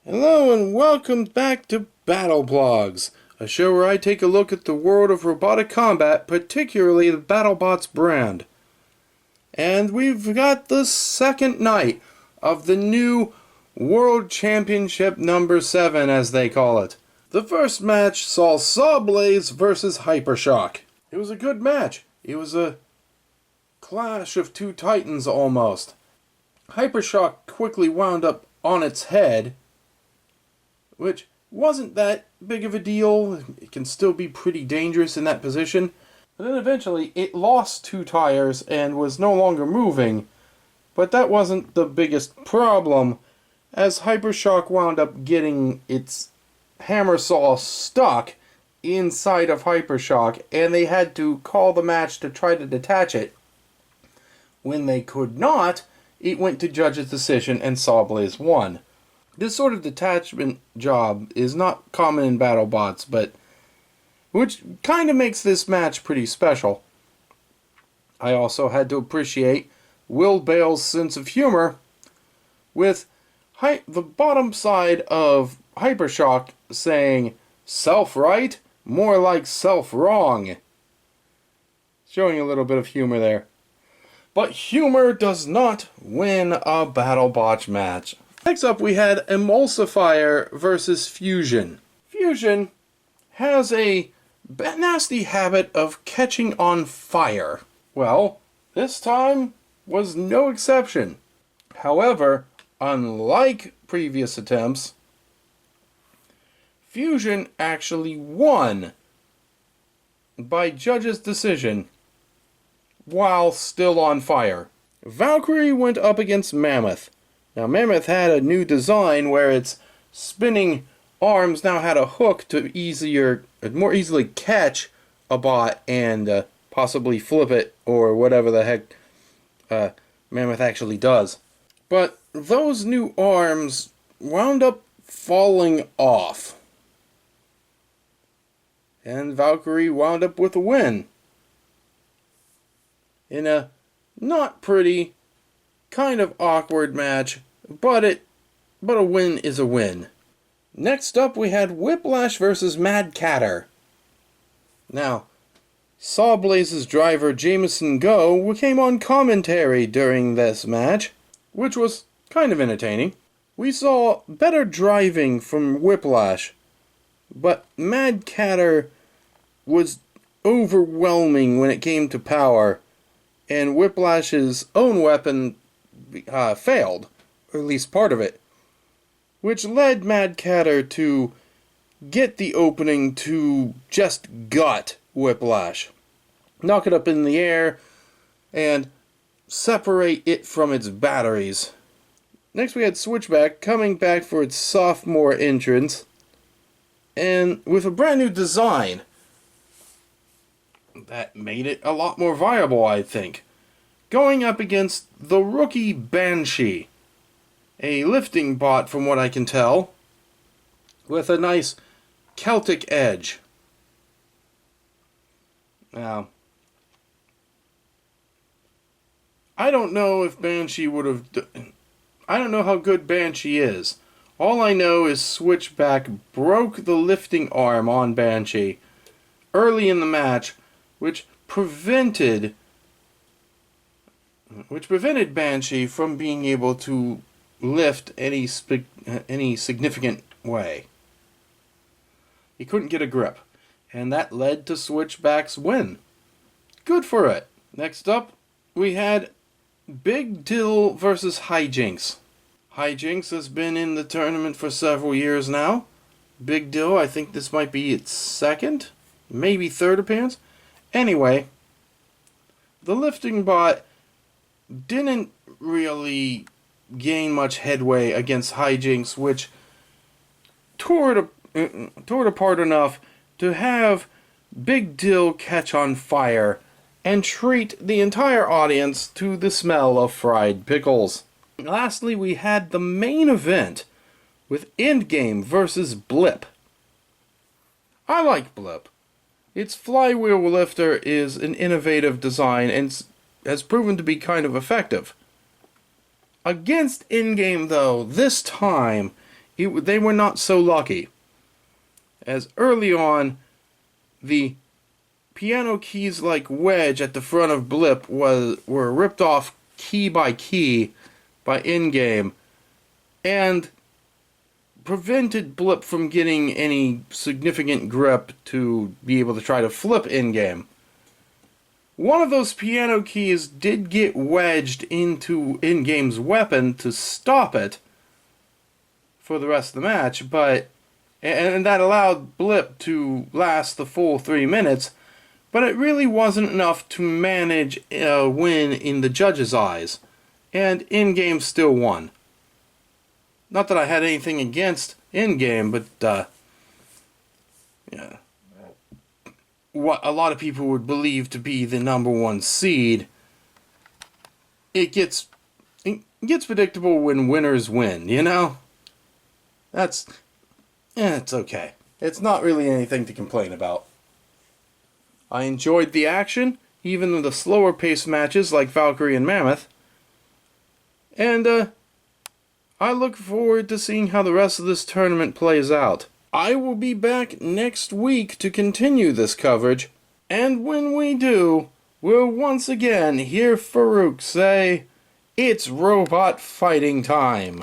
Hello and welcome back to Battle Blogs, a show where I take a look at the world of robotic combat, particularly the BattleBots brand. And we've got the second night of the new World Championship number 7, as they call it. The first match saw Sawblaze versus Hypershock. It was a good match. It was a clash of two titans almost. Hypershock quickly wound up on its head, which wasn't that big of a deal. It can still be pretty dangerous in that position. But then eventually it lost two tires and was no longer moving. But that wasn't the biggest problem, as Hypershock wound up getting its hammer saw stuck inside of Hypershock, and they had to call the match to try to detach it. When they could not, it went to judge's decision and Sawblaze won. This sort of detachment job is not common in BattleBots, but which kind of makes this match pretty special. I also had to appreciate Will Bale's sense of humor with the bottom side of Hypershock saying, "Self-right? More like self-wrong." Showing a little bit of humor there. But humor does not win a BattleBots match. Next up we had Emulsifier versus Fusion. Fusion has a nasty habit of catching on fire. Well, this time was no exception. However, unlike previous attempts, Fusion actually won by judge's decision while still on fire. Valkyrie went up against Mammoth. Now, Mammoth had a new design where its spinning arms now had a hook to more easily catch a bot and possibly flip it, or whatever the heck Mammoth actually does. But those new arms wound up falling off, and Valkyrie wound up with a win in a not pretty, kind of awkward match, but a win is a win. Next up we had Whiplash versus Mad Catter. Now, Sawblaze's driver Jameson Go came on commentary during this match, which was kind of entertaining. We saw better driving from Whiplash, but Mad Catter was overwhelming when it came to power, and Whiplash's own weapon failed, or at least part of it, which led Mad Catter to get the opening to just gut Whiplash, knock it up in the air, and separate it from its batteries. Next we had Switchback coming back for its sophomore entrance, and with a brand new design that made it a lot more viable, I think. Going up against the rookie Banshee, a lifting bot from what I can tell, with a nice Celtic edge. Now, I don't know if Banshee would have... I don't know how good Banshee is. All I know is Switchback broke the lifting arm on Banshee early in the match, which prevented Banshee from being able to lift any significant way. He couldn't get a grip, and that led to Switchback's win. Good for it. Next up, we had Big Dill versus Hijinks. Hijinks has been in the tournament for several years now. Big Dill, I think this might be its second, maybe third appearance. Anyway, the lifting bot didn't really gain much headway against Hijinks, which tore it apart enough to have Big Dill catch on fire and treat the entire audience to the smell of fried pickles. Lastly, we had the main event with Endgame versus Blip. I like Blip. Its flywheel lifter is an innovative design and has proven to be kind of effective. Against Endgame, though, this time, they were not so lucky. As early on, the piano keys like Wedge at the front of Blip were ripped off key by N-Game, and prevented Blip from getting any significant grip to be able to try to flip N-Game. One of those piano keys did get wedged into N-Game's weapon to stop it for the rest of the match, and that allowed Blip to last the full 3 minutes, but it really wasn't enough to manage a win in the judges' eyes, and N-Game still won. Not that I had anything against N-Game, but yeah, what a lot of people would believe to be the #1 seed, it gets predictable when winners win, you know? It's okay. It's not really anything to complain about. I enjoyed the action, even in the slower paced matches like Valkyrie and Mammoth. And I look forward to seeing how the rest of this tournament plays out. I will be back next week to continue this coverage, and when we do, we'll once again hear Farouk say, "It's robot fighting time."